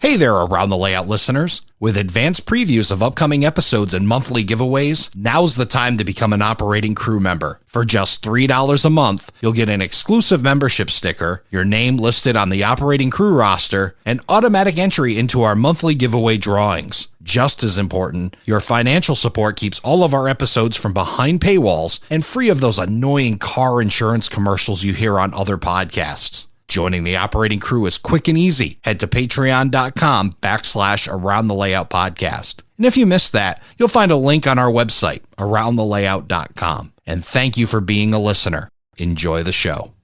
Hey there, Around the Layout listeners. With advanced previews of upcoming episodes and monthly giveaways, now's the time to become an Operating Crew member. For just $3 a month, you'll get an exclusive membership sticker, your name listed on the Operating Crew roster, and automatic entry into our monthly giveaway drawings. Just as important, your financial support keeps all of our episodes from behind paywalls and free of those annoying car insurance commercials you hear on other podcasts. Joining the Operating Crew is quick and easy. Head to patreon.com/Around the Layout podcast. And if you missed that, you'll find a link on our website, aroundthelayout.com. And thank you for being a listener. Enjoy the show.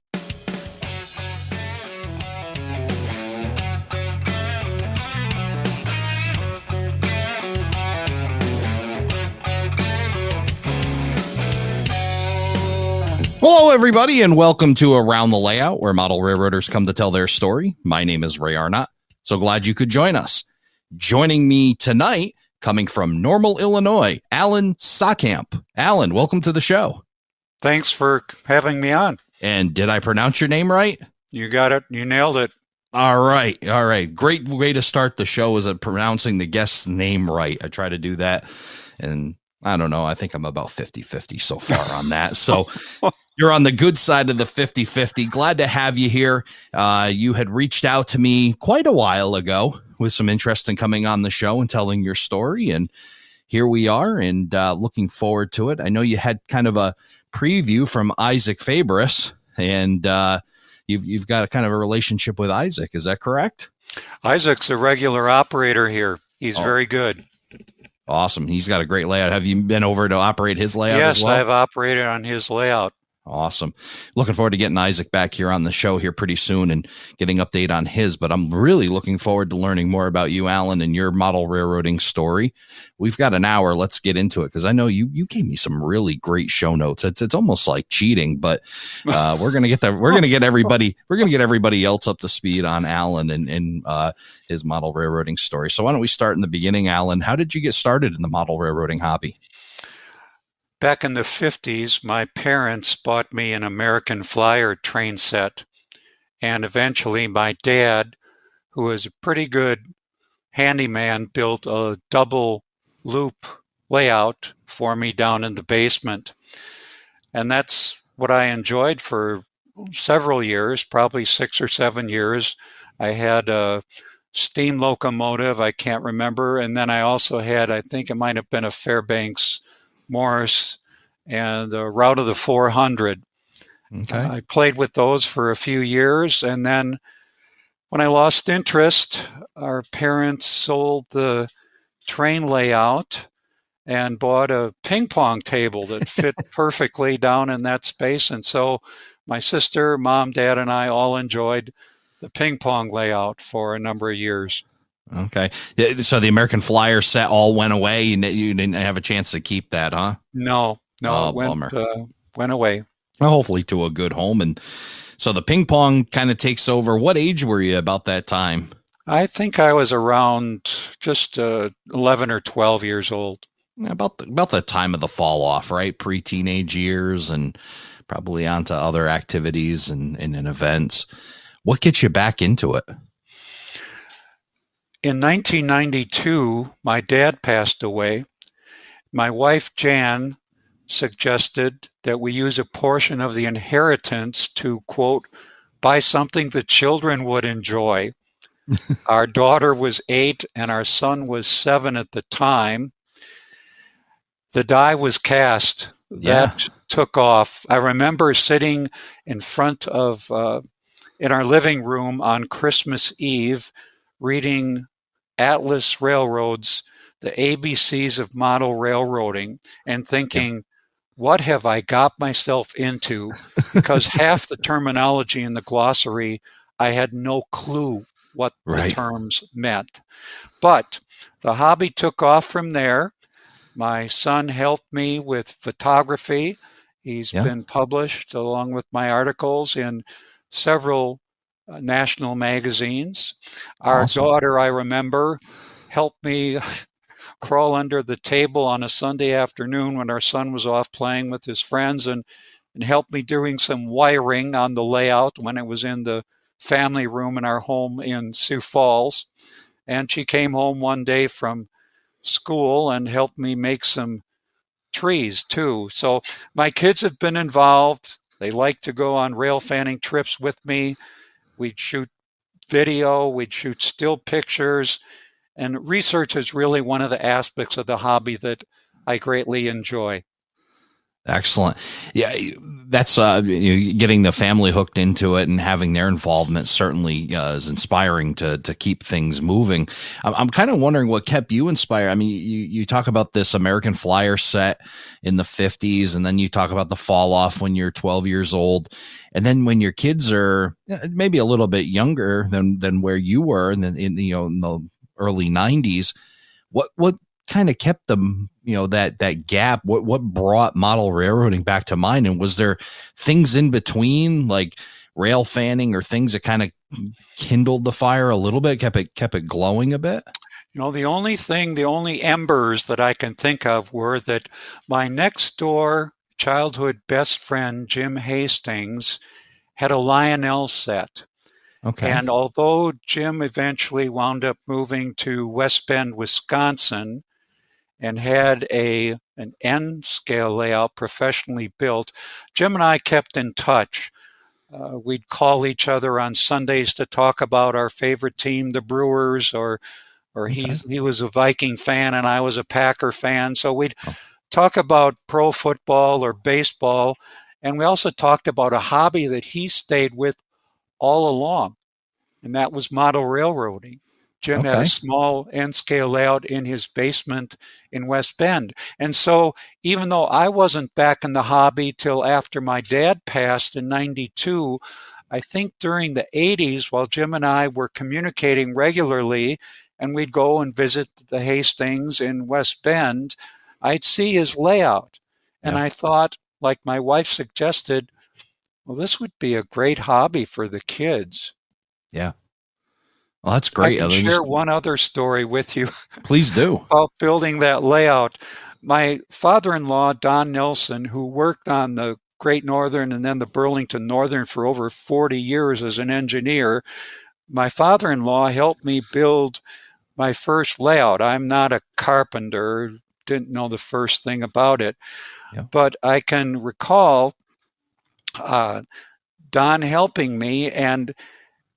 Hello, everybody, and welcome to Around the Layout, where model railroaders come to tell their story. My name is Ray Arnott. So glad you could join us. Joining me tonight, coming from Normal, Illinois, Alan Saatkamp. Alan, welcome to the show. Thanks for having me on. And did I pronounce your name right? You got it. You nailed it. All right. Great way to start the show is pronouncing the guest's name right. I try to do that, and I don't know. I think I'm about 50-50 so far on that. So you're on the good side of the 50-50. Glad to have you here. You had reached out to me quite a while ago with some interest in coming on the show and telling your story. And here we are, and looking forward to it. I know you had kind of a preview from Isaac Fabris, and you've got a kind of a relationship with Isaac. Is that correct? Isaac's a regular operator here. He's very good. Awesome. He's got a great layout. Have you been over to operate his layout as well? Yes, I've operated on his layout. Awesome. Looking forward to getting Isaac back here on the show here pretty soon and getting update on his, but I'm really looking forward to learning more about you, Alan, and your model railroading story. We've got an hour. Let's get into it, because I know you gave me some really great show notes. It's almost like cheating, but we're going to get everybody else up to speed on Alan and his model railroading story. So why don't we start in the beginning, Alan? How did you get started in the model railroading hobby? Back in the 50s, my parents bought me an American Flyer train set, and eventually my dad, who was a pretty good handyman, built a double loop layout for me down in the basement. And that's what I enjoyed for several years, probably 6 or 7 years. I had a steam locomotive, I can't remember, and then I also had, I think it might have been a Fairbanks Morris and the Route of the 400. Okay. I played with those for a few years, and then when I lost interest, our parents sold the train layout and bought a ping pong table that fit perfectly down in that space. And so my sister, mom, dad, and I all enjoyed the ping pong layout for a number of years. Okay. So the American Flyer set all went away. You didn't have a chance to keep that, huh? No, Oh, it went away. Well, hopefully to a good home. And so the ping pong kind of takes over. What age were you about that time? I think I was around just 11 or 12 years old. About the time of the fall off, right? Pre-teenage years, and probably onto other activities and events. What gets you back into it? In 1992, my dad passed away. My wife, Jan, suggested that we use a portion of the inheritance to, quote, buy something the children would enjoy. Our daughter was 8 and our son was 7 at the time. The die was cast. Yeah. That took off. I remember sitting in front of, in our living room on Christmas Eve, reading Atlas Railroad's The ABCs of Model Railroading, and thinking, what have I got myself into? Because half the terminology in the glossary, I had no clue what the terms meant. But the hobby took off from there. My son helped me with photography. He's been published along with my articles in several national magazines. Our daughter, I remember, helped me crawl under the table on a Sunday afternoon when our son was off playing with his friends and helped me doing some wiring on the layout when it was in the family room in our home in Sioux Falls. And she came home one day from school and helped me make some trees too. So my kids have been involved. They like to go on rail fanning trips with me. We'd shoot video, we'd shoot still pictures, and research is really one of the aspects of the hobby that I greatly enjoy. Excellent. Yeah, that's getting the family hooked into it and having their involvement certainly is inspiring to keep things moving. I'm kind of wondering what kept you inspired. I mean, you talk about this American Flyer set in the 50s, and then you talk about the fall off when you're 12 years old, and then when your kids are maybe a little bit younger than where you were in the early 90s. What kind of kept them, that gap? What brought model railroading back to mind? And was there things in between, like rail fanning, or things that kind of kindled the fire a little bit, kept it glowing a bit? The only embers that I can think of were that my next door childhood best friend, Jim Hastings, had a Lionel set. Okay. And although Jim eventually wound up moving to West Bend, Wisconsin, and had an N scale layout professionally built, Jim and I kept in touch. We'd call each other on Sundays to talk about our favorite team, the Brewers, or he was a Viking fan and I was a Packer fan. So we'd talk about pro football or baseball. And we also talked about a hobby that he stayed with all along, and that was model railroading. Jim had a small N-scale layout in his basement in West Bend. And so even though I wasn't back in the hobby till after my dad passed in 92, I think during the 80s, while Jim and I were communicating regularly, and we'd go and visit the Hastings in West Bend, I'd see his layout. And I thought, like my wife suggested, well, this would be a great hobby for the kids. Yeah. Well, that's great. I can share one other story with you. Please do. About building that layout. My father-in-law, Don Nelson, who worked on the Great Northern and then the Burlington Northern for over 40 years as an engineer, my father-in-law helped me build my first layout. I'm not a carpenter, didn't know the first thing about it, but I can recall Don helping me, and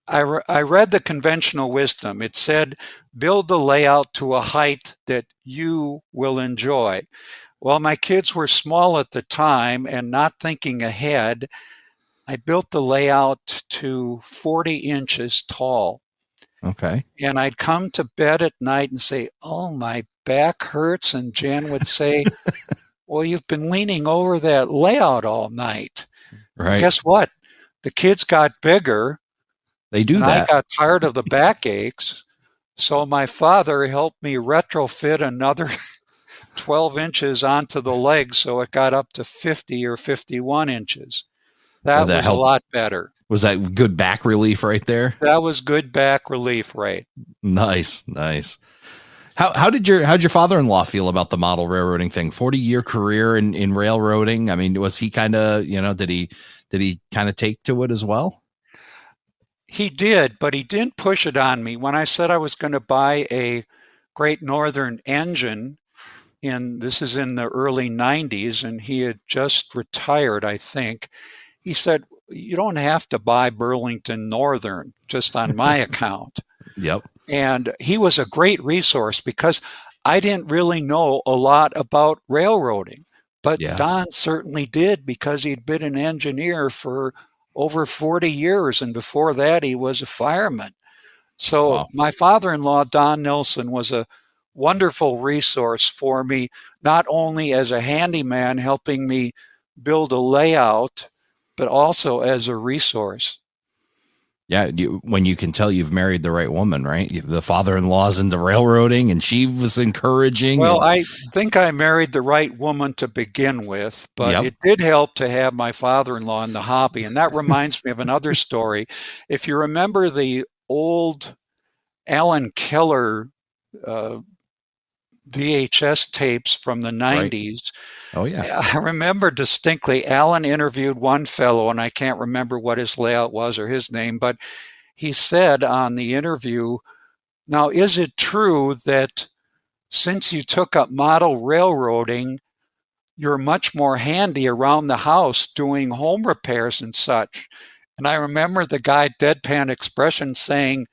I read the conventional wisdom. It said, build the layout to a height that you will enjoy. Well, my kids were small at the time, and not thinking ahead, I built the layout to 40 inches tall. Okay. And I'd come to bed at night and say, oh, my back hurts. And Jan would say, well, you've been leaning over that layout all night. Right. And guess what? The kids got bigger. They do and that. I got tired of the backaches. So my father helped me retrofit another 12 inches onto the leg, so it got up to 50 or 51 inches. That was a lot better. Was that good back relief right there? That was good back relief, right? Nice. How did your father-in-law feel about the model railroading thing? 40-year career in railroading. I mean, was he kind of, did he kind of take to it as well? He did, but he didn't push it on me. When I said I was going to buy a Great Northern engine, this is in the early 90s, and he had just retired, I think, he said, you don't have to buy Burlington Northern just on my account. Yep. And he was a great resource because I didn't really know a lot about railroading, but Don certainly did because he'd been an engineer for over 40 years, and before that he was a fireman. So my father-in-law, Don Nelson, was a wonderful resource for me, not only as a handyman helping me build a layout, but also as a resource. Yeah, when you can tell you've married the right woman, right? The father-in-law's into railroading, and she was encouraging. Well, I think I married the right woman to begin with, but it did help to have my father-in-law in the hobby. And that reminds me of another story. If you remember the old Alan Keller VHS tapes from the 90s. Right. Oh, yeah. I remember distinctly Alan interviewed one fellow, and I can't remember what his layout was or his name, but he said on the interview, Now, is it true that since you took up model railroading, you're much more handy around the house doing home repairs and such? And I remember the guy deadpan expression saying,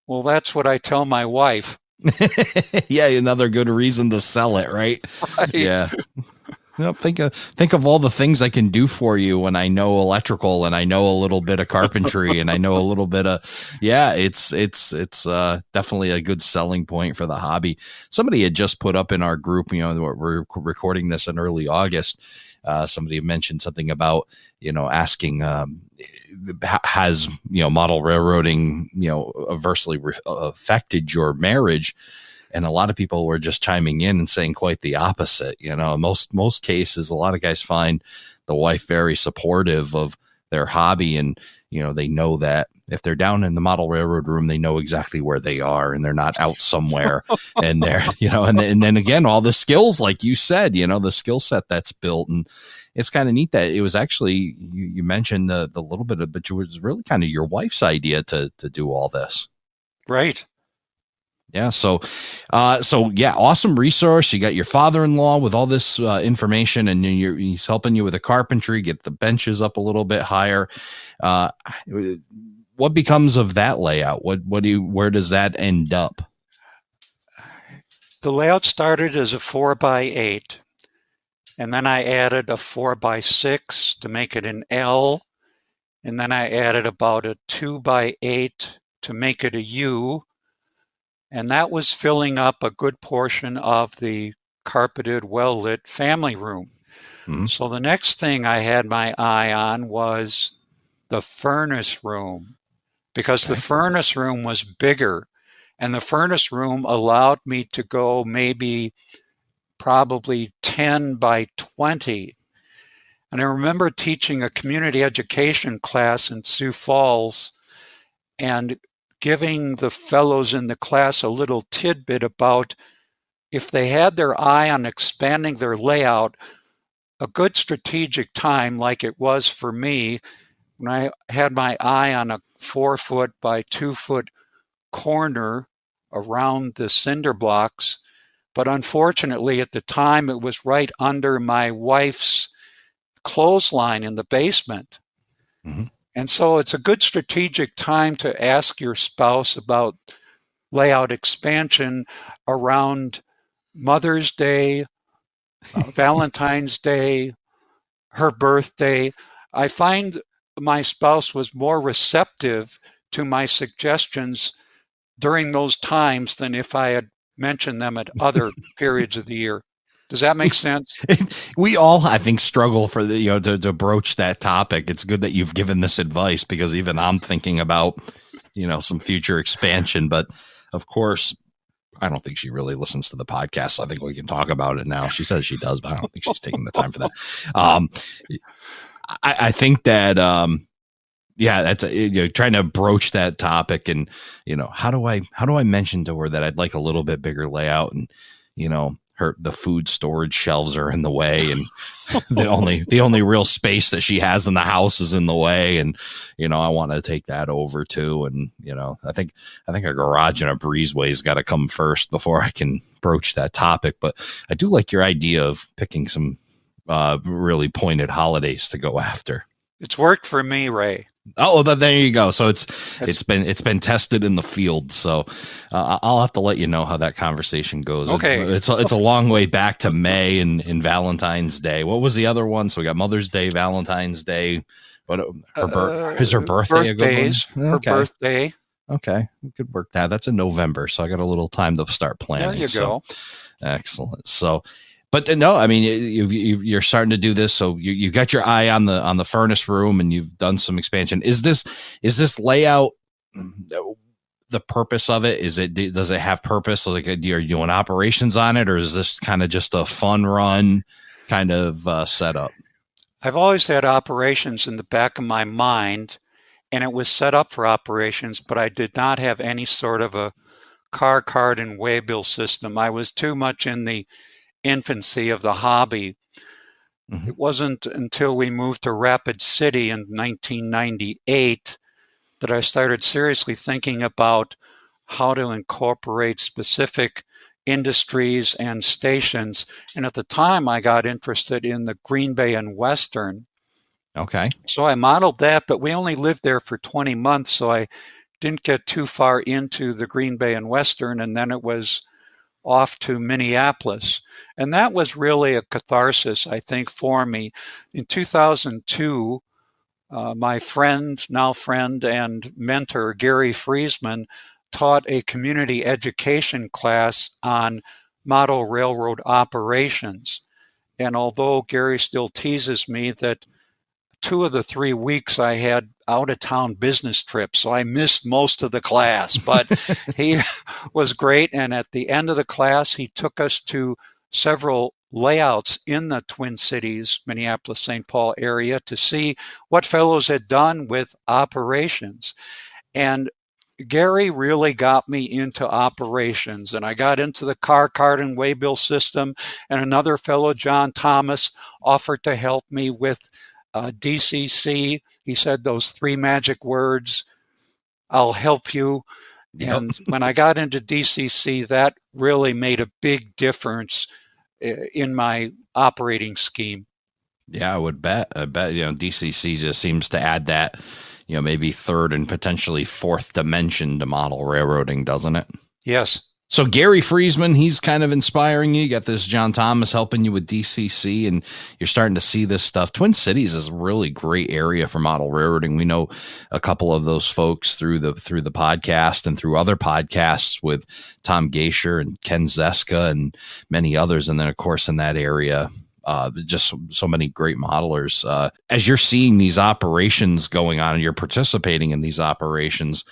well, that's what I tell my wife. Yeah, another good reason to sell it, right? Right. Yeah. Nope, think of all the things I can do for you when I know electrical and I know a little bit of carpentry and I know a little bit of it's definitely a good selling point for the hobby. Somebody had just put up in our group, we're recording this in early August. Somebody mentioned something about asking has model railroading adversely affected your marriage. And a lot of people were just chiming in and saying quite the opposite. Most cases, a lot of guys find the wife very supportive of their hobby. And, they know that if they're down in the model railroad room, they know exactly where they are and they're not out somewhere. And they're, and then again, all the skills, like you said, the skill set that's built. And it's kind of neat that it was actually, you mentioned the little bit of, but it was really kind of your wife's idea to do all this. Right. Yeah. So awesome resource. You got your father-in-law with all this information, and he's helping you with the carpentry, get the benches up a little bit higher. What becomes of that layout? Where does that end up? The layout started as a 4x8, and then I added a 4x6 to make it an L, and then I added about a 2x8 to make it a U. And that was filling up a good portion of the carpeted, well-lit family room. Mm-hmm. So the next thing I had my eye on was the furnace room, because the furnace room was bigger. And the furnace room allowed me to go probably 10 by 20. And I remember teaching a community education class in Sioux Falls and giving the fellows in the class a little tidbit about if they had their eye on expanding their layout, a good strategic time, like it was for me, when I had my eye on a 4-foot by 2-foot corner around the cinder blocks. But unfortunately, at the time, it was right under my wife's clothesline in the basement. Mm-hmm. And so it's a good strategic time to ask your spouse about layout expansion around Mother's Day, Valentine's Day, her birthday. I find my spouse was more receptive to my suggestions during those times than if I had mentioned them at other periods of the year. Does that make sense? We all, I think, struggle for to broach that topic. It's good that you've given this advice, because even I'm thinking about, some future expansion. But of course, I don't think she really listens to the podcast. So I think we can talk about it now. She says she does, but I don't think she's taking the time for that. I think that, that's trying to broach that topic, and how do I mention to her that I'd like a little bit bigger layout, and the food storage shelves are in the way, and the only real space that she has in the house is in the way, and I want to take that over too, and I think a garage and a breezeway's got to come first before I can broach that topic. But I do like your idea of picking some really pointed holidays to go after. It's worked for me, Ray. Oh, there you go. So it's been tested in the field. So I'll have to let you know how that conversation goes. Okay. It's a long way back to May and Valentine's Day. What was the other one? So we got Mother's Day, Valentine's Day. What is her birthday? Birthdays. Her birthday. Okay, we could work that. That's in November, so I got a little time to start planning. There you go. Excellent. So. But no, I mean, you're starting to do this. So you got your eye on the furnace room, and you've done some expansion. Is this layout the purpose of it? Does it have purpose? Like, are you doing operations on it, or is this kind of just a fun run kind of setup? I've always had operations in the back of my mind, and it was set up for operations, but I did not have any sort of a car, cart, and waybill system. I was too much in the infancy of the hobby. Mm-hmm. It wasn't until we moved to Rapid City in 1998 that I started seriously thinking about how to incorporate specific industries and stations. And at the time, I got interested in the Green Bay and Western. Okay. So I modeled that, but we only lived there for 20 months, so I didn't get too far into the Green Bay and Western, and then it was off to Minneapolis. And that was really a catharsis, I think, for me. In 2002, my now friend and mentor, Gary Friesman, taught a community education class on model railroad operations. And although Gary still teases me that 2 of the 3 weeks I had out-of-town business trips, so I missed most of the class, but he was great. And at the end of the class, he took us to several layouts in the Twin Cities, Minneapolis, St. Paul area to see what fellows had done with operations. And Gary really got me into operations, and I got into the car cart and waybill system, and another fellow, John Thomas, offered to help me with DCC. He said those 3 magic words, I'll help you. Yep. And when I got into DCC, that really made a big difference in my operating scheme. Yeah, I would bet. I bet, DCC just seems to add that, maybe third and potentially fourth dimension to model railroading, doesn't it? Yes. So Gary Friesman, he's kind of inspiring you. You got this John Thomas helping you with DCC, and you're starting to see this stuff. Twin Cities is a really great area for model railroading. We know a couple of those folks through the podcast and through other podcasts with Tom Geisher and Ken Zeska and many others. And then, of course, in that area, just so many great modelers. As you're seeing these operations going on and you're participating in these operations,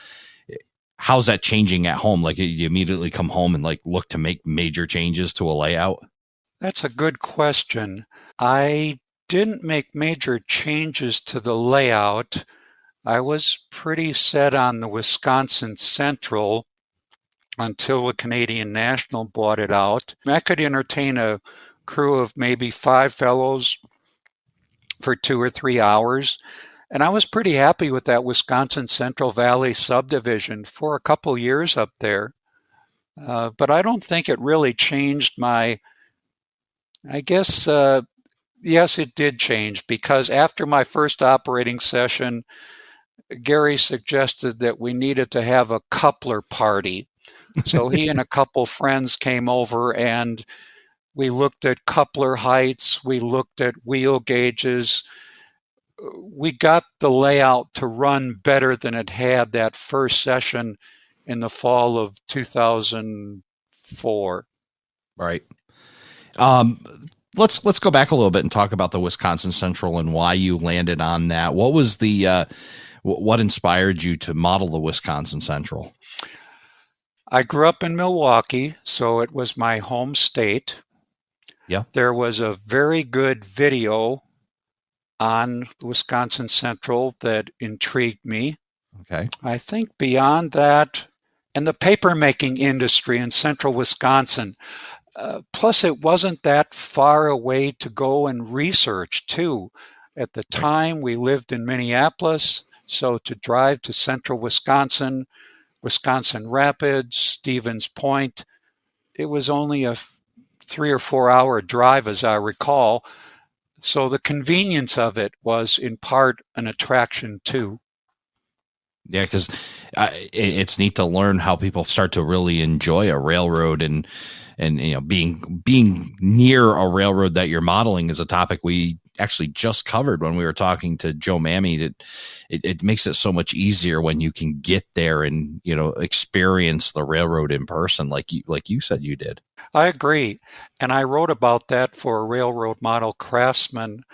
how's that changing at home? Like, you immediately come home and look to make major changes to a layout? That's a good question. I didn't make major changes to the layout. I was pretty set on the Wisconsin Central until the Canadian National bought it out. I could entertain a crew of maybe 5 fellows for 2 or 3 hours. And I was pretty happy with that Wisconsin Central Valley subdivision for a couple years up there. But I don't think it really changed I guess, yes, it did change, because after my first operating session, Gary suggested that we needed to have a coupler party. So he and a couple friends came over and we looked at coupler heights, we looked at wheel gauges. We got the layout to run better than it had that first session in the fall of 2004. Right. Let's go back a little bit and talk about the Wisconsin Central and why you landed on that. What was what inspired you to model the Wisconsin Central? I grew up in Milwaukee, so it was my home state. Yeah. There was a very good video on the Wisconsin Central that intrigued me. Okay. I think beyond that, and the paper-making industry in central Wisconsin, plus it wasn't that far away to go and research, too. At the time, we lived in Minneapolis, so to drive to central Wisconsin, Wisconsin Rapids, Stevens Point, it was only a 3 or 4 hour drive, as I recall. So the convenience of it was in part an attraction too. Yeah, because it's neat to learn how people start to really enjoy a railroad, and being near a railroad that you're modeling is a topic we actually just covered when we were talking to Joe Mammy. That it makes it so much easier when you can get there and experience the railroad in person, like you said you did. I agree, and I wrote about that for Railroad Model Craftsman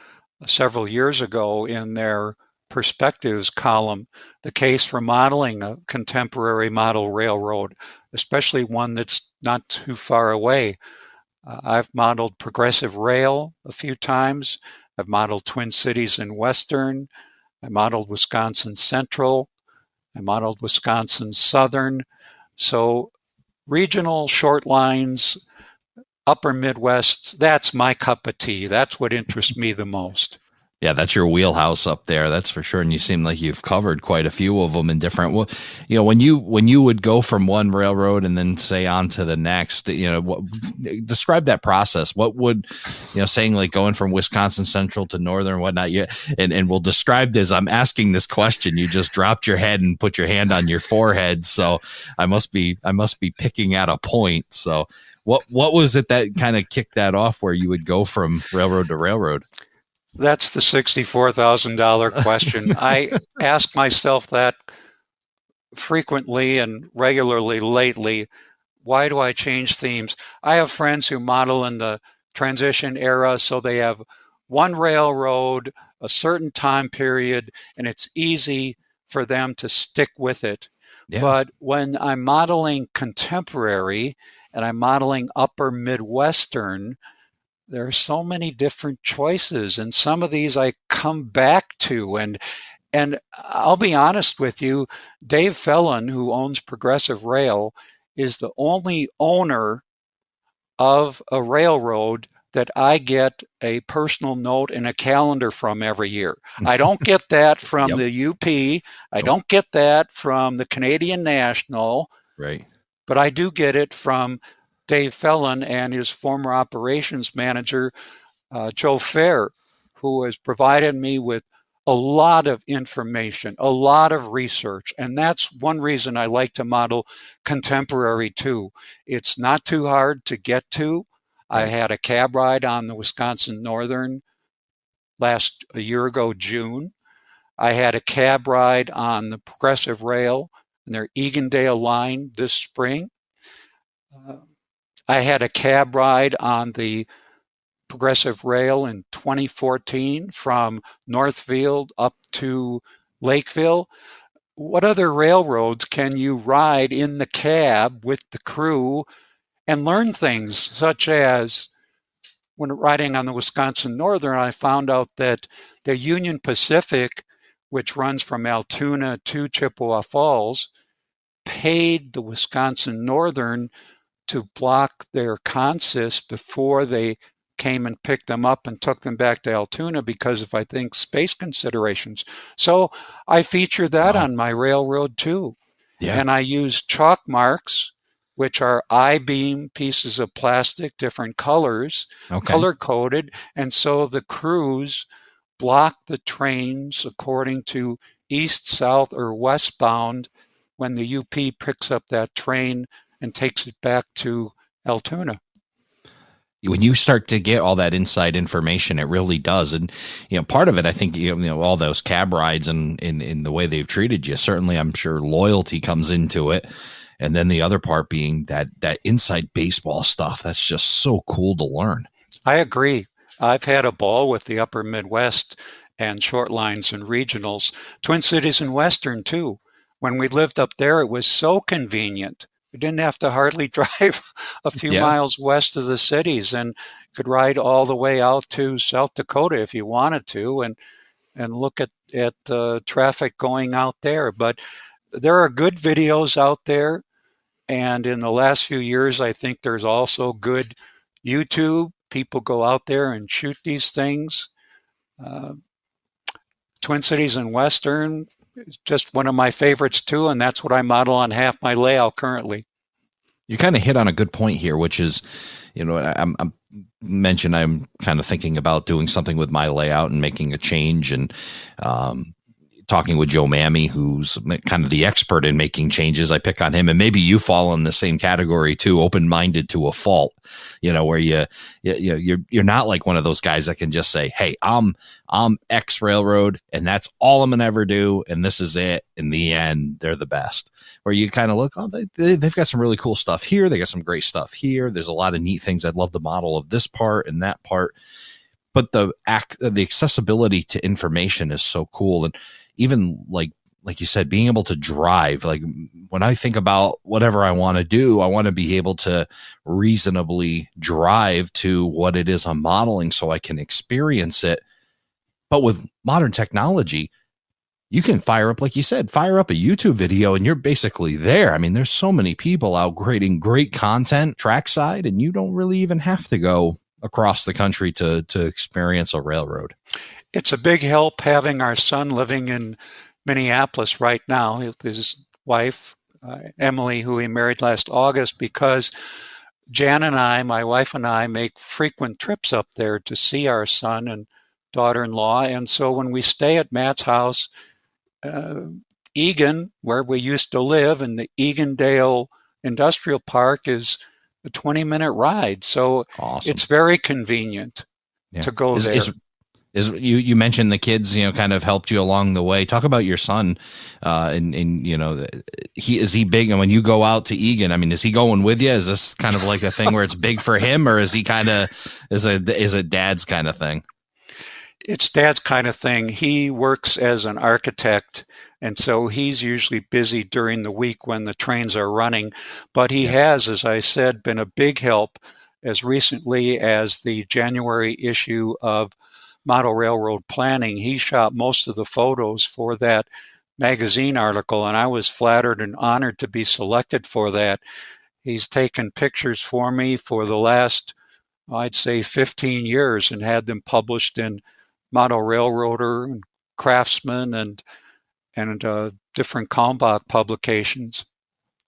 several years ago in their Perspectives column, the case for modeling a contemporary model railroad, especially one that's not too far away. I've modeled Progressive Rail a few times. I've modeled Twin Cities and Western. I modeled Wisconsin Central. I modeled Wisconsin Southern. So regional short lines, upper Midwest, that's my cup of tea. That's what interests me the most. Yeah, that's your wheelhouse up there. That's for sure. And you seem like you've covered quite a few of them in different. Well, when you would go from one railroad and then say on to the next, describe that process. What would, saying like going from Wisconsin Central to Northern and whatnot. And we'll describe this. I'm asking this question. You just dropped your head and put your hand on your forehead. So I must be picking at a point. So what was it that kind of kicked that off, where you would go from railroad to railroad? That's the $64,000 question. I ask myself that frequently and regularly lately. Why do I change themes? I have friends who model in the transition era, so they have one railroad, a certain time period, and it's easy for them to stick with it. Yeah. But when I'm modeling contemporary and I'm modeling upper Midwestern, there are so many different choices, and some of these I come back to. And I'll be honest with you, Dave Felon, who owns Progressive Rail, is the only owner of a railroad that I get a personal note and a calendar from every year. I don't get that from the UP. I don't get that from the Canadian National. Right. But I do get it from Dave Felon and his former operations manager, Joe Fair, who has provided me with a lot of information, a lot of research. And that's one reason I like to model contemporary too. It's not too hard to get to. I had a cab ride on the Wisconsin Northern a year ago, June. I had a cab ride on the Progressive Rail and their Egendale line this spring. I had a cab ride on the Progressive Rail in 2014 from Northfield up to Lakeville. What other railroads can you ride in the cab with the crew and learn things, such as when riding on the Wisconsin Northern, I found out that the Union Pacific, which runs from Altoona to Chippewa Falls, paid the Wisconsin Northern to block their consist before they came and picked them up and took them back to Altoona because of, I think, space considerations. So I feature that on my railroad too. Yeah. And I use chalk marks, which are I-beam pieces of plastic, different colors, color-coded. And so the crews block the trains according to east, south, or westbound when the UP picks up that train and takes it back to Altoona. When you start to get all that inside information, it really does. And, part of it, I think, all those cab rides and in the way they've treated you, certainly I'm sure loyalty comes into it. And then the other part being that inside baseball stuff. That's just so cool to learn. I agree. I've had a ball with the upper Midwest and short lines and regionals, Twin Cities and Western too. When we lived up there, it was so convenient. We didn't have to hardly drive a few miles west of the cities and could ride all the way out to South Dakota if you wanted to and look at the traffic going out there. But there are good videos out there. And in the last few years, I think there's also good YouTube. People go out there and shoot these things. Twin Cities and Western is just one of my favorites too, and that's what I model on half my layout currently. You kind of hit on a good point here, which is, I'm kind of thinking about doing something with my layout and making a change, and talking with Joe Mammy, who's kind of the expert in making changes. I pick on him, and maybe you fall in the same category too, open-minded to a fault, where you're not like one of those guys that can just say, hey, I'm X railroad and that's all I'm going to ever do. And this is it. In the end, they're the best. Where you kind of look, they've got some really cool stuff here. They got some great stuff here. There's a lot of neat things. I'd love the model of this part and that part. But the accessibility to information is so cool. And even like you said, being able to drive, like when I think about whatever I want to do, I want to be able to reasonably drive to what it is I'm modeling so I can experience it. But with modern technology, you can like you said, fire up a YouTube video and you're basically there. I mean, there's so many people out creating great content trackside, and you don't really even have to go across the country to experience a railroad. It's a big help having our son living in Minneapolis right now with his wife, Emily, who he married last August, because Jan and I, my wife and I, make frequent trips up there to see our son and daughter-in-law. And so when we stay at Matt's house, Egan, where we used to live, and the Egandale Industrial Park is a 20-minute ride. So awesome. It's very convenient to go there. Is you mentioned the kids, kind of helped you along the way. Talk about your son, and is he big? And when you go out to Egan, I mean, is he going with you? Is this kind of like a thing where it's big for him, or is he kind of is it dad's kind of thing? It's dad's kind of thing. He works as an architect, and so he's usually busy during the week when the trains are running. But he has, as I said, been a big help as recently as the January issue of Model Railroad Planning. He shot most of the photos for that magazine article, and I was flattered and honored to be selected for that. He's taken pictures for me for the last, I'd say, 15 years and had them published in Model Railroader and Craftsman and different Kalmbach publications.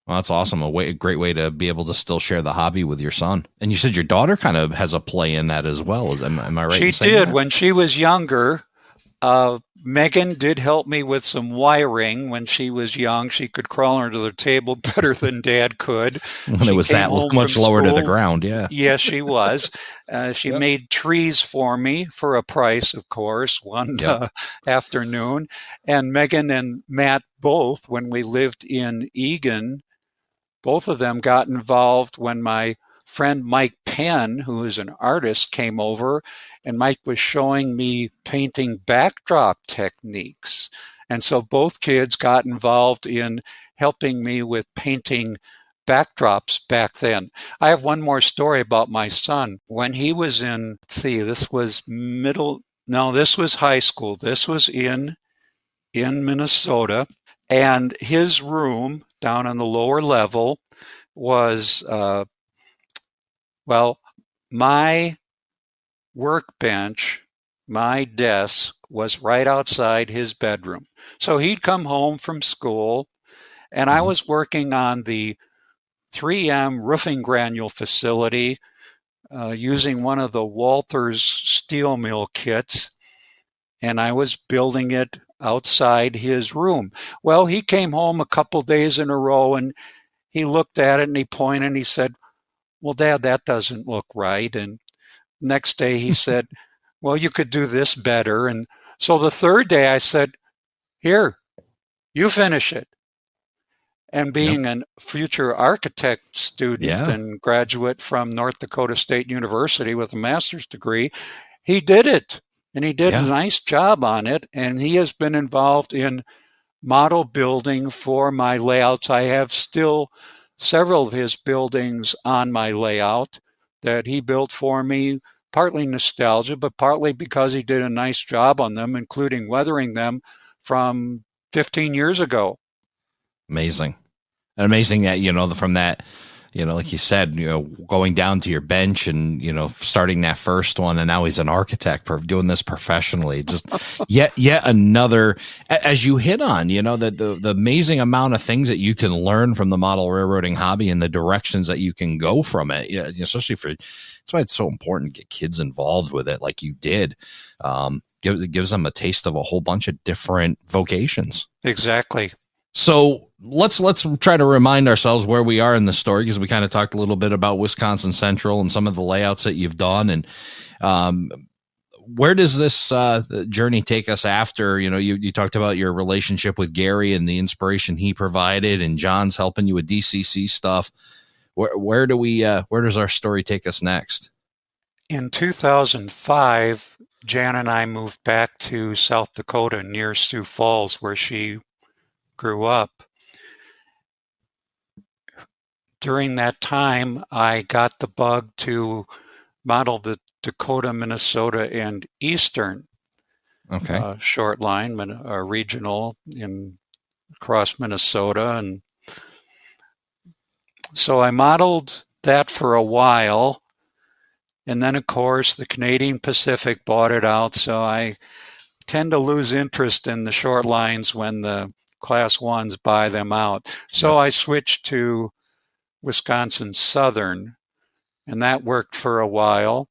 Well, that's awesome. A great way to be able to still share the hobby with your son. And you said your daughter kind of has a play in that as well. Am I right? She did. That? When she was younger, Megan did help me with some wiring when she was young. She could crawl under the table better than Dad could. When it was that much lower to the ground, yeah. Yes, she was. She made trees for me for a price, of course, one afternoon. And Megan and Matt both, when we lived in Egan, both of them got involved when my friend Mike Penn, who is an artist, came over, and Mike was showing me painting backdrop techniques. And so both kids got involved in helping me with painting backdrops back then. I have one more story about my son. When he was in, this was high school. This was in Minnesota. And his room down on the lower level was, my workbench, my desk was right outside his bedroom. So he'd come home from school, and I was working on the 3M roofing granule facility using one of the Walters steel mill kits, and I was building it outside his room. Well, he came home a couple days in a row, and he looked at it, and he pointed, and he said, "Well, Dad, that doesn't look right." And next day he said, "Well, you could do this better." And so the third day I said, "Here, you finish it." And being a future architect student and graduate from North Dakota State University with a master's degree, he did it. And he did a nice job on it. And he has been involved in model building for my layouts. I have still several of his buildings on my layout that he built for me, partly nostalgia, but partly because he did a nice job on them, including weathering them from 15 years ago. Amazing. And amazing that, from that, like you said, going down to your bench and, starting that first one. And now he's an architect doing this professionally. Just yet another, as you hit on, the amazing amount of things that you can learn from the model railroading hobby and the directions that you can go from it, especially that's why it's so important to get kids involved with it like you did. It gives them a taste of a whole bunch of different vocations. Exactly. So let's try to remind ourselves where we are in the story, because we kind of talked a little bit about Wisconsin Central and some of the layouts that you've done. And where does this journey take us after? You talked about your relationship with Gary and the inspiration he provided, and John's helping you with DCC stuff. Where does our story take us next? In 2005, Jan and I moved back to South Dakota near Sioux Falls, where she grew up. During that time, I got the bug to model the Dakota, Minnesota, and Eastern short line, regional across Minnesota. And so I modeled that for a while. And then, of course, the Canadian Pacific bought it out. So I tend to lose interest in the short lines when the Class 1s buy them out. So Yep. I switched to Wisconsin Southern, and that worked for a while.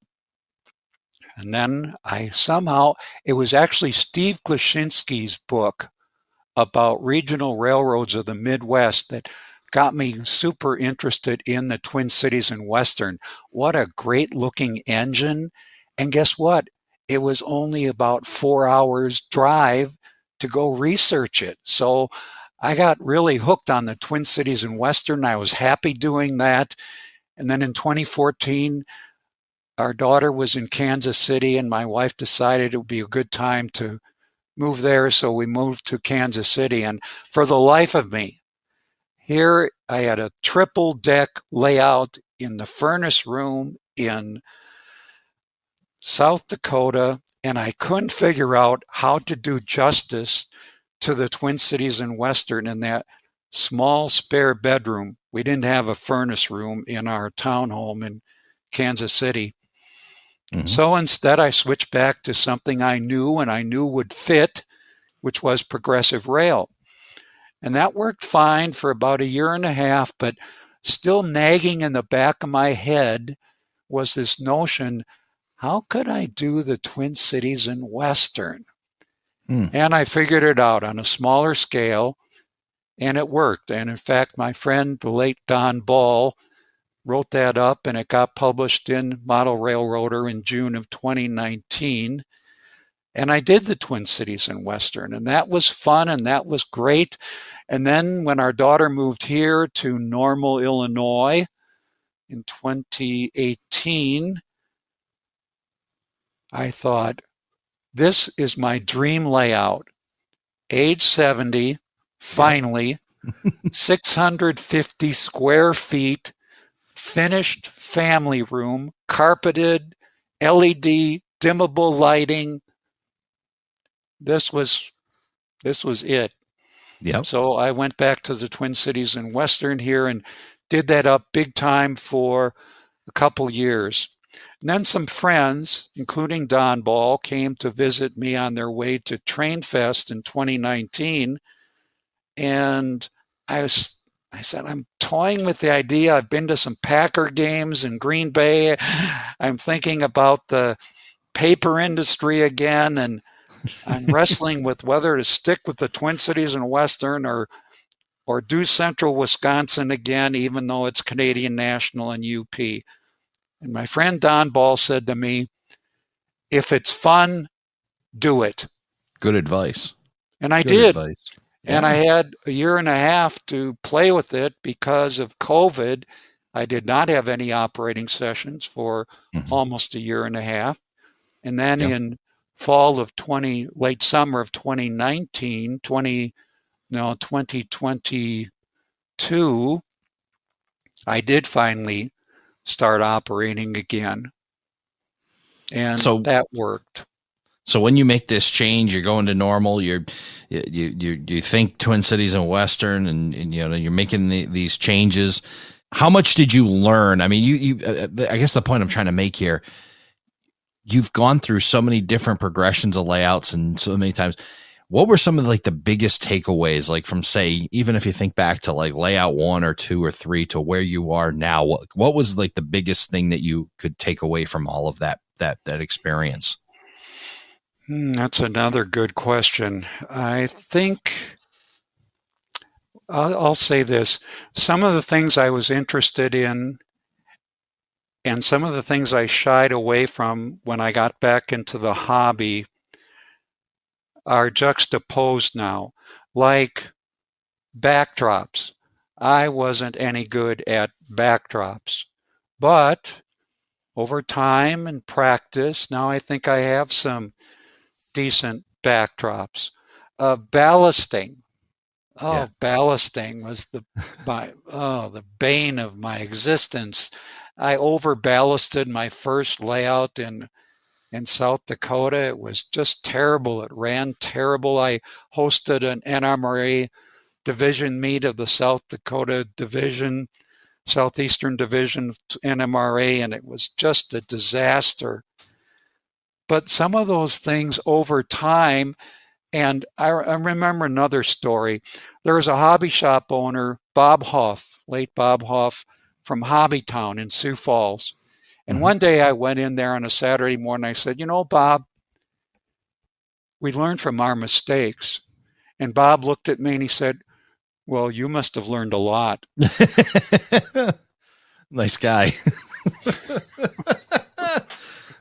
And then it was actually Steve Glashinsky's book about regional railroads of the Midwest that got me super interested in the Twin Cities and Western. What a great looking engine. And guess what? It was only about 4 hours drive to go research it. So I got really hooked on the Twin Cities and Western. I was happy doing that. And then in 2014, our daughter was in Kansas City, and my wife decided it would be a good time to move there. So we moved to Kansas City. And for the life of me, here I had a triple deck layout in the furnace room in South Dakota, and I couldn't figure out how to do justice to the Twin Cities and Western in that small spare bedroom. We didn't have a furnace room in our townhome in Kansas City. Mm-hmm. So instead, I switched back to something I knew would fit, which was Progressive Rail. And that worked fine for about a year and a half, but still nagging in the back of my head was this notion, how could I do the Twin Cities and Western? And I figured it out on a smaller scale, and it worked. And in fact, my friend, the late Don Ball, wrote that up, and it got published in Model Railroader in June of 2019. And I did the Twin Cities and Western, and that was fun, and that was great. And then when our daughter moved here to Normal, Illinois in 2018, I thought, this is my dream layout. Age 70, finally, 650 square feet, finished family room, carpeted, LED, dimmable lighting. This was it. Yep. So I went back to the Twin Cities and Western here and did that up big time for a couple years. And then some friends, including Don Ball, came to visit me on their way to Train Fest in 2019. And I said, I'm toying with the idea. I've been to some Packer games in Green Bay. I'm thinking about the paper industry again, and I'm wrestling with whether to stick with the Twin Cities and Western or do Central Wisconsin again, even though it's Canadian National and UP. And my friend Don Ball said to me, if it's fun, do it. Good advice. And I did. Yeah. And I had a year and a half to play with it because of COVID. I did not have any operating sessions for almost a year and a half. And then in late summer of 2022, I did finally start operating again. And so that worked. So when you make this change, you're going to Normal, you think Twin Cities and Western, and you're making these changes. How much did you learn? I mean, I guess the point I'm trying to make here, you've gone through so many different progressions of layouts and so many times. What were some of the biggest takeaways, like from, say, even if you think back to like layout 1 or 2 or 3 to where you are now, what was like the biggest thing that you could take away from all of that experience? That's another good question. I think I'll say this. Some of the things I was interested in and some of the things I shied away from when I got back into the hobby are juxtaposed now, like backdrops. I wasn't any good at backdrops, but over time and practice, now I think I have some decent backdrops. Ballasting. Ballasting was the bane of my existence. I over ballasted my first layout in South Dakota. It was just terrible. It ran terrible. I hosted an NRMA division meet of the South Dakota division Southeastern Division NMRA, and it was just a disaster. But some of those things over time, and I remember another story. There was a hobby shop owner, Bob Huff, late Bob Huff, from Hobbytown in Sioux Falls. And one day I went in there on a Saturday morning. I said, Bob, we learned from our mistakes. And Bob looked at me and he said, well, you must have learned a lot. Nice guy.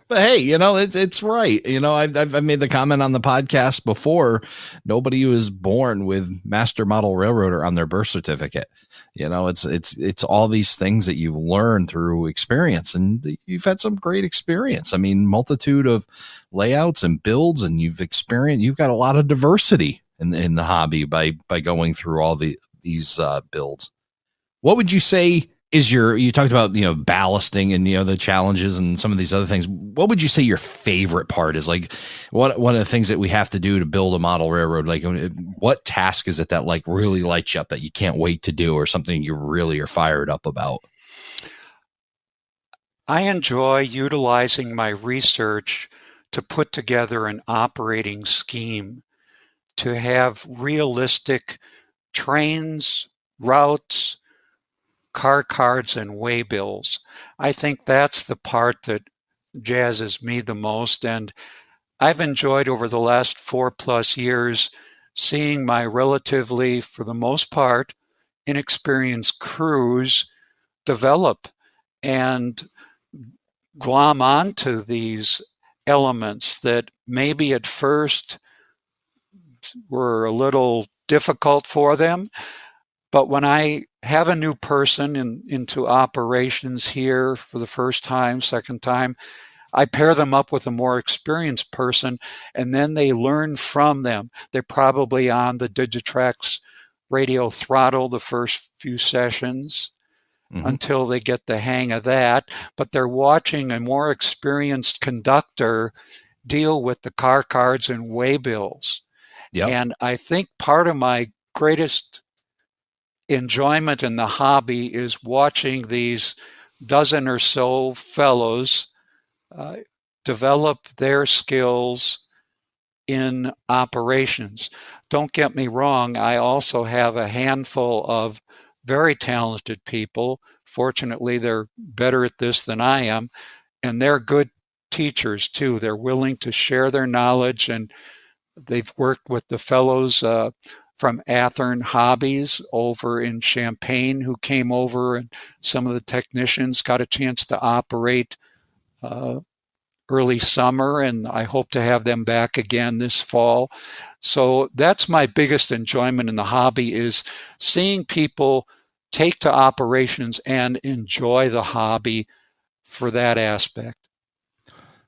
But hey, it's right. I've made the comment on the podcast before. Nobody was born with master model railroader on their birth certificate. It's all these things that you learn through experience, and you've had some great experience. I mean, multitude of layouts and builds, and you've got a lot of diversity in the hobby by going through all these builds. What would you say is you talked about, ballasting and, the challenges and some of these other things. What would you say your favorite part is? Like one of the things that we have to do to build a model railroad, like what task is it that like really lights you up that you can't wait to do, or something you really are fired up about? I enjoy utilizing my research to put together an operating scheme, to have realistic trains, routes, car cards, and waybills. I think that's the part that jazzes me the most. And I've enjoyed over the last 4+ years seeing my relatively, for the most part, inexperienced crews develop and glom onto these elements that maybe at first were a little difficult for them. But when I have a new person into operations here for the first time, second time, I pair them up with a more experienced person, and then they learn from them. They're probably on the Digitrax radio throttle the first few sessions until they get the hang of that. But they're watching a more experienced conductor deal with the car cards and waybills. Yep. And I think part of my greatest enjoyment in the hobby is watching these dozen or so fellows develop their skills in operations. Don't get me wrong, I also have a handful of very talented people. Fortunately, they're better at this than I am, and they're good teachers too. They're willing to share their knowledge, and they've worked with the fellows from Athern Hobbies over in Champaign who came over, and some of the technicians got a chance to operate early summer, and I hope to have them back again this fall. So that's my biggest enjoyment in the hobby, is seeing people take to operations and enjoy the hobby for that aspect.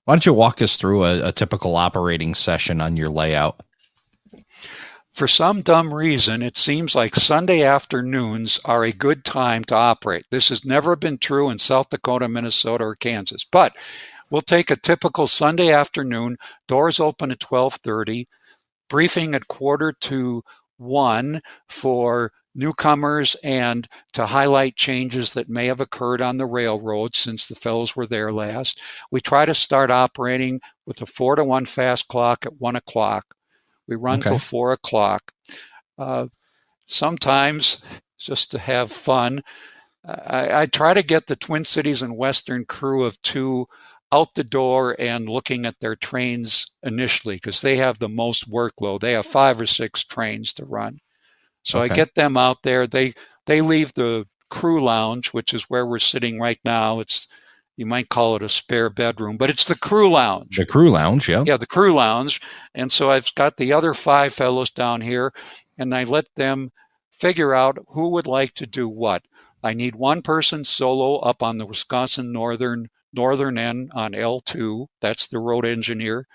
Why don't you walk us through a typical operating session on your layout? For some dumb reason, it seems like Sunday afternoons are a good time to operate. This has never been true in South Dakota, Minnesota, or Kansas. But we'll take a typical Sunday afternoon, doors open at 12:30, briefing at 12:45 for newcomers and to highlight changes that may have occurred on the railroad since the fellows were there last. We try to start operating with a 4-to-1 fast clock at 1 o'clock. We run till 4 o'clock. Sometimes, just to have fun, I try to get the Twin Cities and Western crew of 2 out the door and looking at their trains initially, because they have the most workload. They have 5 or 6 trains to run. So I get them out there. They leave the crew lounge, which is where we're sitting right now. You might call it a spare bedroom, but it's the crew lounge. The crew lounge, yeah. Yeah, the crew lounge. And so I've got the other 5 fellows down here, and I let them figure out who would like to do what. I need one person solo up on the Wisconsin northern end on L2. That's the road engineer.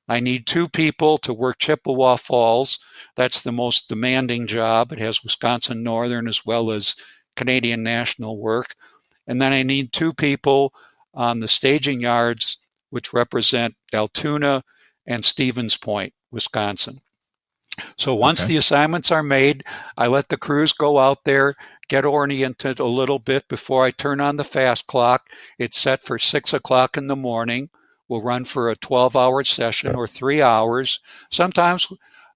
I need 2 people to work Chippewa Falls. That's the most demanding job. It has Wisconsin Northern as well as Canadian National work. And then I need 2 people on the staging yards, which represent Altoona and Stevens Point, Wisconsin. So once the assignments are made, I let the crews go out there, get oriented a little bit before I turn on the fast clock. It's set for 6 o'clock in the morning. We'll run for a 12-hour session or 3 hours. Sometimes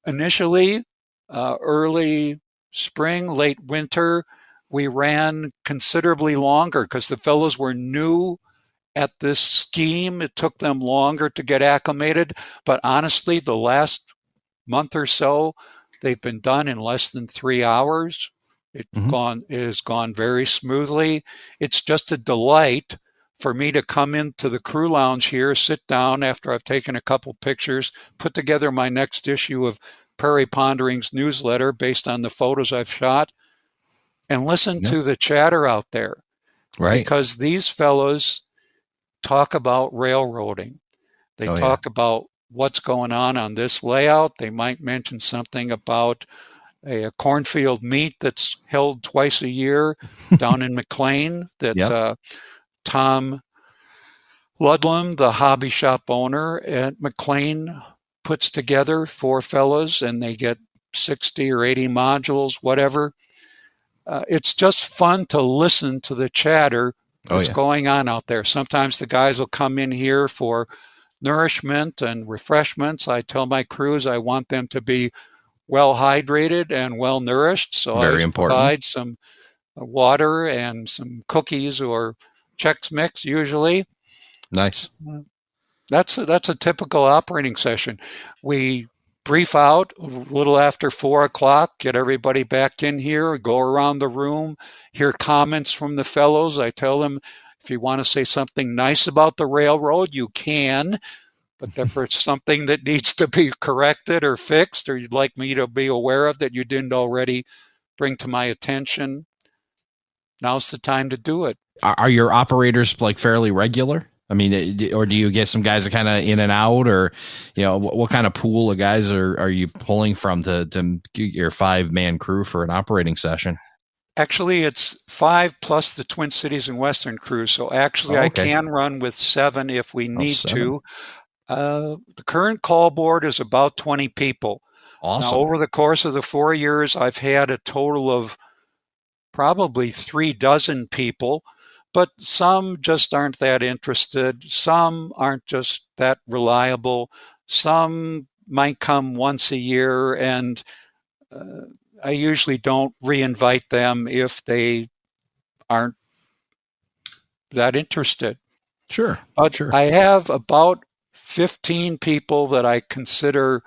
initially, early spring, late winter, we ran considerably longer because the fellows were new at this scheme. It took them longer to get acclimated. But honestly, the last month or so, they've been done in less than 3 hours. It has gone very smoothly. It's just a delight for me to come into the crew lounge here, sit down after I've taken a couple pictures, put together my next issue of Prairie Pondering's newsletter based on the photos I've shot, and listen to the chatter out there. Right. Because these fellows talk about railroading. They talk about what's going on this layout. They might mention something about a cornfield meet that's held twice a year down in McLean that Tom Ludlam, the hobby shop owner at McLean, puts together for fellows, and they get 60 or 80 modules, whatever. It's just fun to listen to the chatter that's going on out there. Sometimes the guys will come in here for nourishment and refreshments. I tell my crews I want them to be well hydrated and well nourished, so I provide some water and some cookies or Chex Mix usually. Nice. That's a typical operating session. We brief out a little after 4 o'clock, get everybody back in here, go around the room, hear comments from the fellows. I tell them, if you want to say something nice about the railroad, you can. But if there's something that needs to be corrected or fixed, or you'd like me to be aware of that you didn't already bring to my attention, now's the time to do it. Are your operators like fairly regular? I mean, or do you get some guys that kind of in and out, or, you know, what kind of pool of guys are you pulling from to get your 5-man crew for an operating session? Actually, it's 5 plus the Twin Cities and Western crew. So actually, I can run with 7 if we need to. The current call board is about 20 people. Awesome. Now, over the course of the 4 years, I've had a total of probably 36 people, but some just aren't that interested. Some aren't just that reliable. Some might come once a year, and I usually don't reinvite them if they aren't that interested. Sure. But I have about 15 people that I consider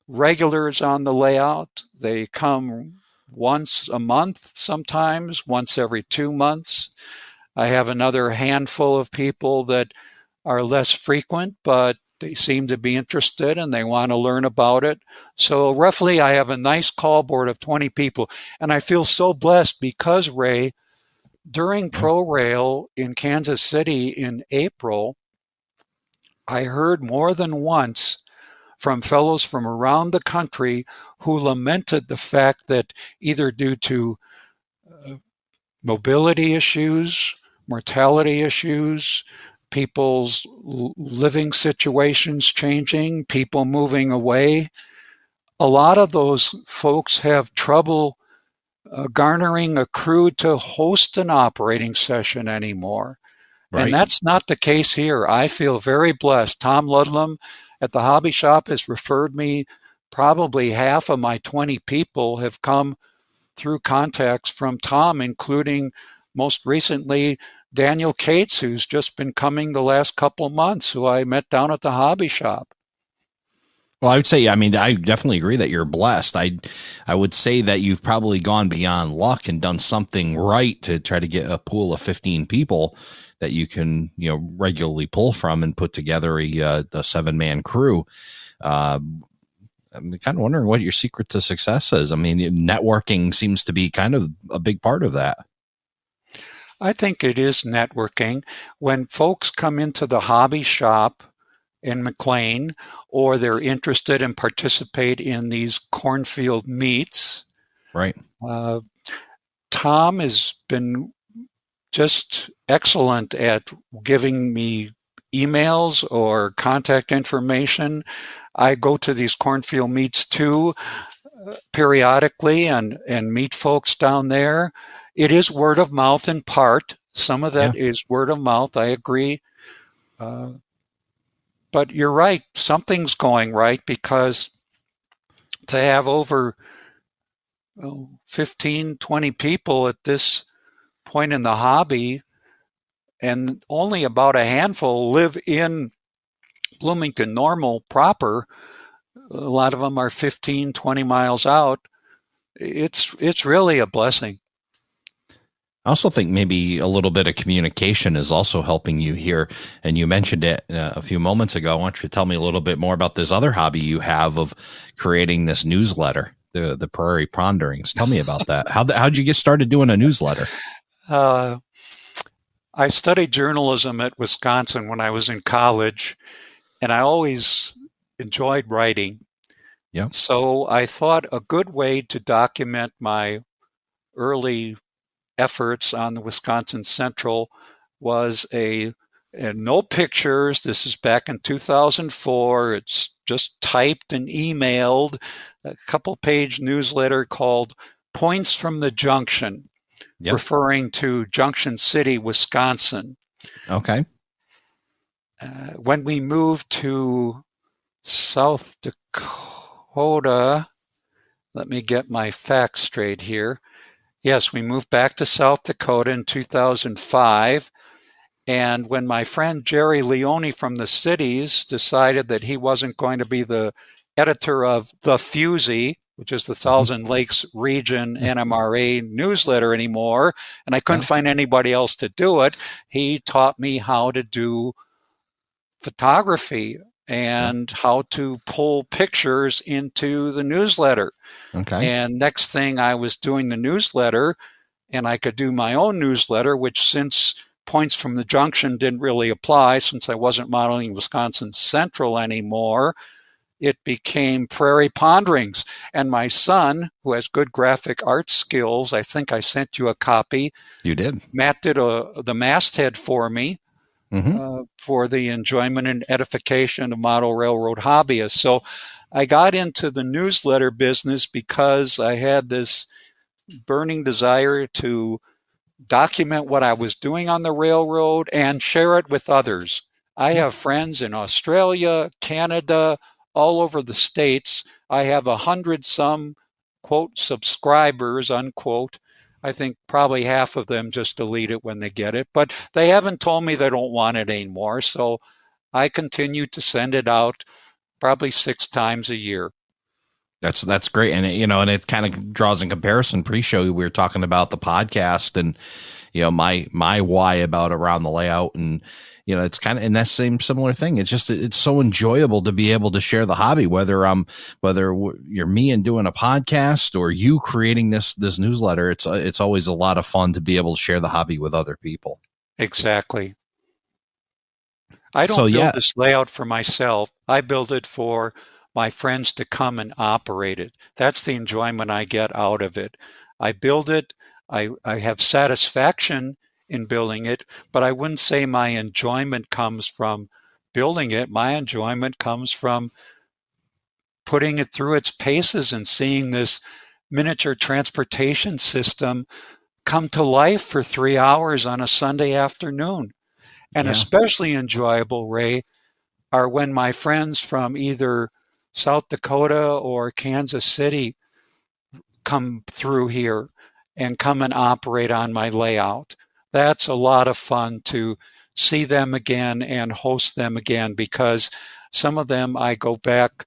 regulars on the layout. They come once a month, sometimes once every 2 months. I have another handful of people that are less frequent, but they seem to be interested and they want to learn about it. So roughly I have a nice call board of 20 people. And I feel so blessed because, Ray, during ProRail in Kansas City in April, I heard more than once from fellows from around the country who lamented the fact that either due to mobility issues, mortality issues, people's living situations changing, people moving away, a lot of those folks have trouble garnering a crew to host an operating session anymore. Right. And that's not the case here. I feel very blessed. Tom Ludlam at the hobby shop has referred me. Probably half of my 20 people have come through contacts from Tom, including most recently Daniel Cates, who's just been coming the last couple of months, who I met down at the hobby shop. Well, I would say, I mean, I definitely agree that you're blessed. I would say that you've probably gone beyond luck and done something right to try to get a pool of 15 people that you can, you know, regularly pull from and put together the 7-man crew. I'm kind of wondering what your secret to success is. I mean, networking seems to be kind of a big part of that. I think it is networking. When folks come into the hobby shop in McLean, or they're interested and participate in these cornfield meets, right? Tom has been just excellent at giving me emails or contact information. I go to these cornfield meets too. periodically and meet folks down there. It is word of mouth in part. Some of that is word of mouth. I agree. But you're right. Something's going right, because to have over 15, 20 people at this point in the hobby, and only about a handful live in Bloomington Normal proper. A lot of them are 15, 20 miles out. It's really a blessing. I also think maybe a little bit of communication is also helping you here. And you mentioned it a few moments ago. I want you to tell me a little bit more about this other hobby you have of creating this newsletter, the Prairie Ponderings. Tell me about that. How'd you get started doing a newsletter? I studied journalism at Wisconsin when I was in college, and I always enjoyed writing. Yeah. So I thought a good way to document my early efforts on the Wisconsin Central was and no pictures. This is back in 2004. It's just typed and emailed, a couple-page newsletter called Points from the Junction, referring to Junction City, Wisconsin. Okay. When we moved to South Dakota, let me get my facts straight here. Yes, we moved back to South Dakota in 2005. And when my friend Jerry Leone from the Cities decided that he wasn't going to be the editor of The Fusey, which is the Thousand Lakes Region NMRA newsletter anymore, and I couldn't find anybody else to do it, he taught me how to do photography and how to pull pictures into the newsletter. Okay. And next thing, I was doing the newsletter, and I could do my own newsletter, which, since Points from the Junction didn't really apply, since I wasn't modeling Wisconsin Central anymore, it became Prairie Ponderings. And my son, who has good graphic art skills, I think I sent you a copy. You did. Matt did the masthead for me. For the enjoyment and edification of model railroad hobbyists. So I got into the newsletter business because I had this burning desire to document what I was doing on the railroad and share it with others. I have friends in Australia, Canada, all over the States. I have 100-some, quote, subscribers, unquote. I think probably half of them just delete it when they get it, but they haven't told me they don't want it anymore. So I continue to send it out probably 6 times a year. That's great. And it kind of draws in comparison. Pre-show, we were talking about the podcast and, my why about around the layout, and, it's kind of in that same similar thing. It's just, it's so enjoyable to be able to share the hobby, whether you're me and doing a podcast or you creating this newsletter. It's always a lot of fun to be able to share the hobby with other people. Exactly. I don't build this layout for myself. I build it for my friends to come and operate it. That's the enjoyment I get out of it. I build it. I have satisfaction in building it, but I wouldn't say my enjoyment comes from building it. My enjoyment comes from putting it through its paces and seeing this miniature transportation system come to life for 3 hours on a Sunday afternoon. And especially enjoyable, Ray, are when my friends from either South Dakota or Kansas City come through here and come and operate on my layout. That's a lot of fun to see them again and host them again, because some of them I go back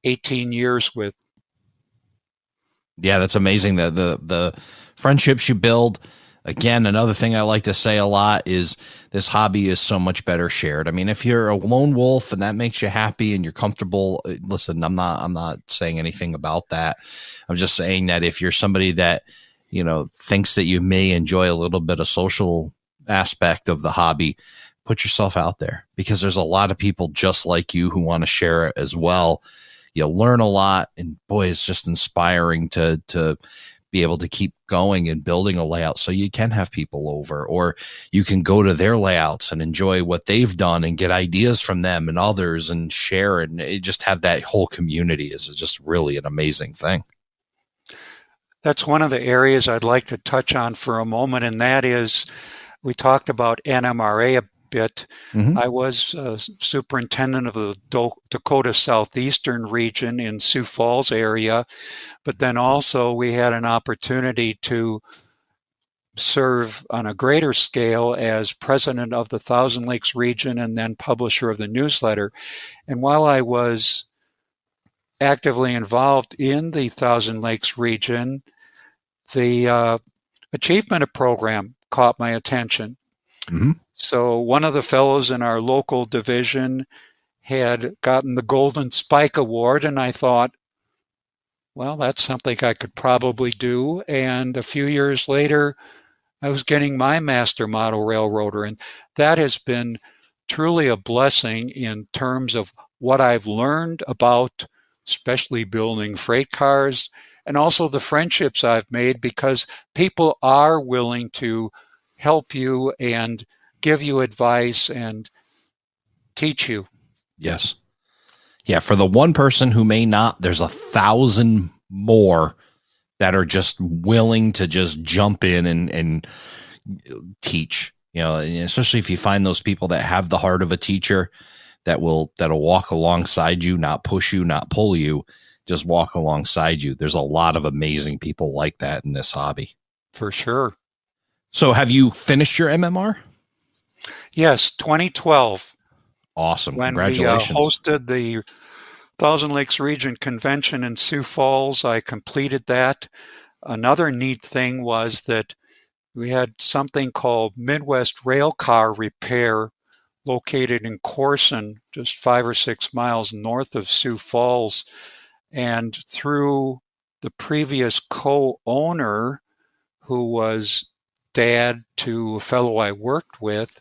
18 years with. Yeah, that's amazing. The friendships you build. Again, another thing I like to say a lot is this hobby is so much better shared. I mean, if you're a lone wolf and that makes you happy and you're comfortable, listen, I'm not saying anything about that. I'm just saying that if you're somebody that, thinks that you may enjoy a little bit of social aspect of the hobby, put yourself out there, because there's a lot of people just like you who want to share it as well. You learn a lot, and boy, it's just inspiring to be able to keep going and building a layout so you can have people over, or you can go to their layouts and enjoy what they've done and get ideas from them and others and share, and it just have that whole community is just really an amazing thing. That's one of the areas I'd like to touch on for a moment, and that is, we talked about NMRA a bit. Mm-hmm. I was superintendent of the Dakota Southeastern region in Sioux Falls area, but then also we had an opportunity to serve on a greater scale as president of the Thousand Lakes region and then publisher of the newsletter. And while I was actively involved in the Thousand Lakes region, the achievement program caught my attention. Mm-hmm. So one of the fellows in our local division had gotten the Golden Spike Award, and I thought, well, that's something I could probably do. And a few years later, I was getting my Master Model Railroader, and that has been truly a blessing in terms of what I've learned about, especially building freight cars, and also the friendships I've made, because people are willing to help you and give you advice and teach you. Yes. Yeah. For the one person who may not, there's 1,000 more that are just willing to just jump in and teach, especially if you find those people that have the heart of a teacher that'll walk alongside you, not push you, not pull you, just walk alongside you. There's a lot of amazing people like that in this hobby. For sure. So have you finished your MMR? Yes, 2012. Awesome. When Congratulations. we hosted the Thousand Lakes Region Convention in Sioux Falls, I completed that. Another neat thing was that we had something called Midwest Rail Car Repair located in Corson, just 5 or 6 miles north of Sioux Falls. And through the previous co-owner, who was dad to a fellow I worked with,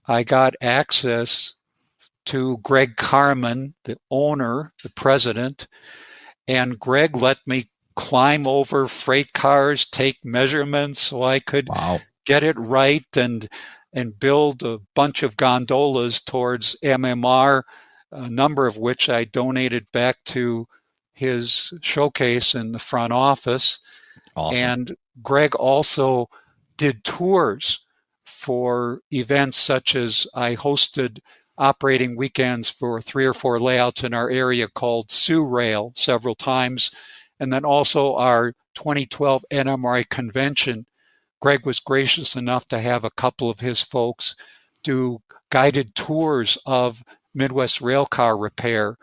I got access to Greg Carman, the owner, the president, and Greg let me climb over freight cars, take measurements so I could get it right and build a bunch of gondolas towards MMR, a number of which I donated back to his showcase in the front office. Awesome. And Greg also did tours for events such as I hosted operating weekends for 3 or 4 layouts in our area called Sioux Rail several times. And then also our 2012 NMRA convention. Greg was gracious enough to have a couple of his folks do guided tours of Midwest rail car repair.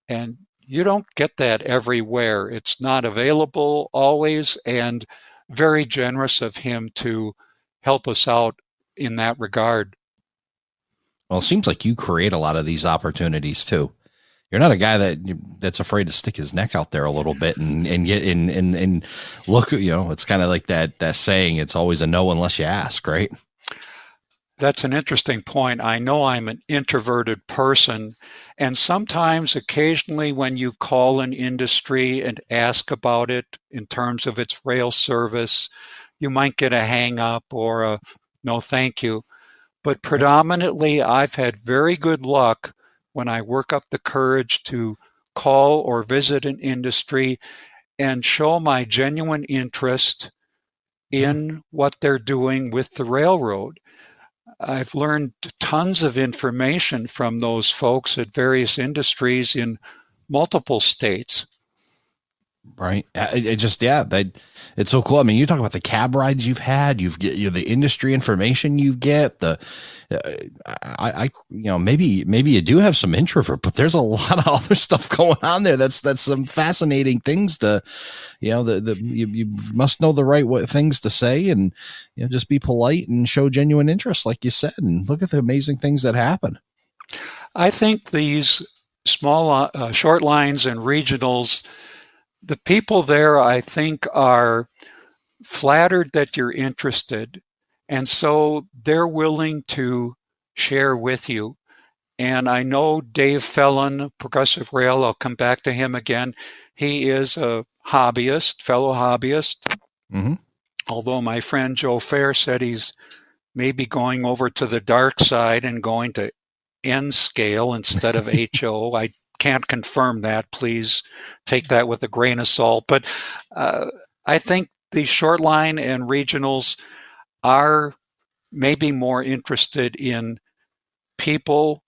And you don't get that everywhere. It's not available always, and very generous of him to help us out in that regard. Well, it seems like you create a lot of these opportunities too. You're not a guy that's afraid to stick his neck out there a little bit and get in and look, it's kind of like that saying, it's always a no unless you ask, right? That's an interesting point. I know I'm an introverted person, and sometimes, occasionally, when you call an industry and ask about it in terms of its rail service, you might get a hang up or a no thank you. But predominantly, I've had very good luck when I work up the courage to call or visit an industry and show my genuine interest in what they're doing with the railroad. I've learned tons of information from those folks at various industries in multiple states. Right. It's so cool. I mean, you talk about the cab rides you've had, the industry information you get, maybe you do have some introvert, but there's a lot of other stuff going on there. That's some fascinating things to, you must know the right things to say and, just be polite and show genuine interest, like you said, and look at the amazing things that happen. I think these small, short lines and regionals, the people there, I think, are flattered that you're interested, and so they're willing to share with you. And I know Dave Fellon, Progressive Rail, I'll come back to him again. He is a fellow hobbyist. Mm-hmm. Although my friend Joe Fair said he's maybe going over to the dark side and going to N scale instead of HO. I can't confirm that. Please take that with a grain of salt. But I think the short line and regionals are maybe more interested in people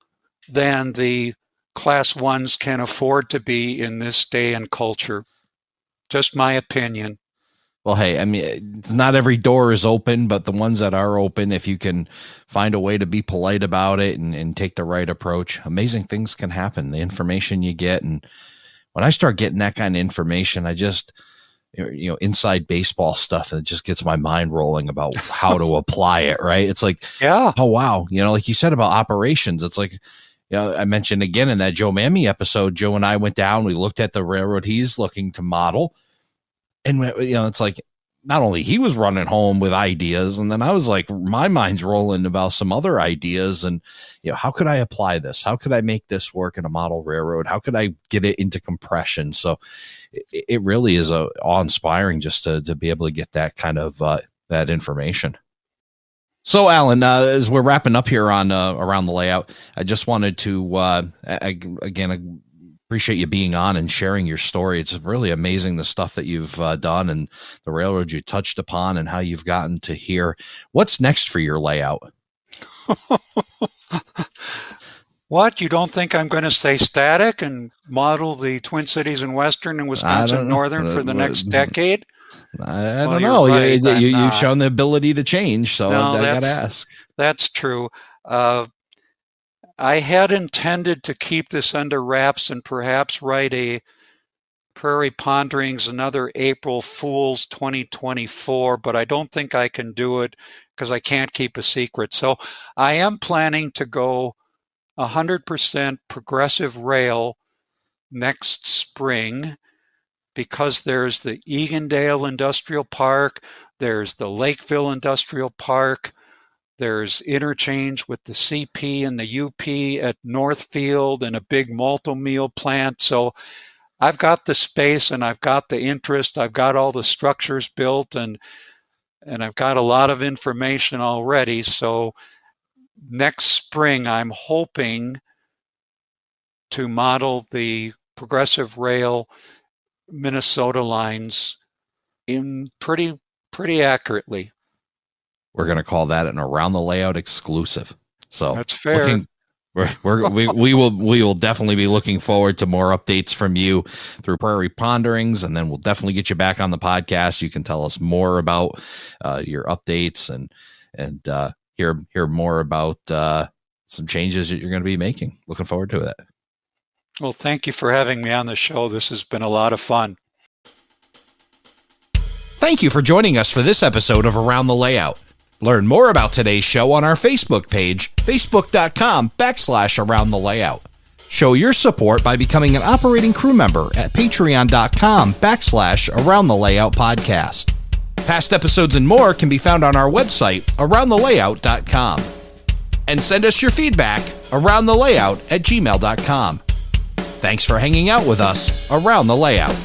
than the class ones can afford to be in this day and culture. Just my opinion. Well, hey, I mean, not every door is open, but the ones that are open, if you can find a way to be polite about it and take the right approach, amazing things can happen. The information you get. And when I start getting that kind of information, I just, inside baseball stuff, it just gets my mind rolling about how to apply it. Right. It's like, yeah. Oh, wow. Like you said about operations, it's like, I mentioned again in that Joe Mammy episode, Joe and I went down, we looked at the railroad he's looking to model. And, it's like not only he was running home with ideas, and then I was like, my mind's rolling about some other ideas. And, how could I apply this? How could I make this work in a model railroad? How could I get it into compression? So it really is awe-inspiring just to be able to get that kind of that information. So, Alan, as we're wrapping up here on Around the Layout, I just wanted to, again, appreciate you being on and sharing your story. It's really amazing the stuff that you've done and the railroad you touched upon and how you've gotten to here. What's next for your layout? What? You don't think I'm going to stay static and model the Twin Cities and Western and Wisconsin and Northern for the next decade? I don't know. Right, you've shown the ability to change, so I got to ask. That's true. I had intended to keep this under wraps and perhaps write a Prairie Ponderings another April Fool's 2024, but I don't think I can do it because I can't keep a secret. So I am planning to go 100% progressive rail next spring because there's the Egandale Industrial Park, there's the Lakeville Industrial Park, there's interchange with the CP and the UP at Northfield and a big multi-meal plant. So I've got the space and I've got the interest. I've got all the structures built and I've got a lot of information already. So next spring, I'm hoping to model the progressive rail Minnesota lines in pretty accurately. We're going to call that an Around the Layout exclusive. So that's fair. We will definitely be looking forward to more updates from you through Prairie Ponderings, and then we'll definitely get you back on the podcast. You can tell us more about your updates and hear more about some changes that you're going to be making. Looking forward to that. Well, thank you for having me on the show. This has been a lot of fun. Thank you for joining us for this episode of Around the Layout. Learn more about today's show on our Facebook page, facebook.com/Around the Layout. Show your support by becoming an operating crew member at patreon.com/Around the Layout podcast. Past episodes and more can be found on our website, aroundthelayout.com. And send us your feedback, aroundthelayout@gmail.com. Thanks for hanging out with us around the layout.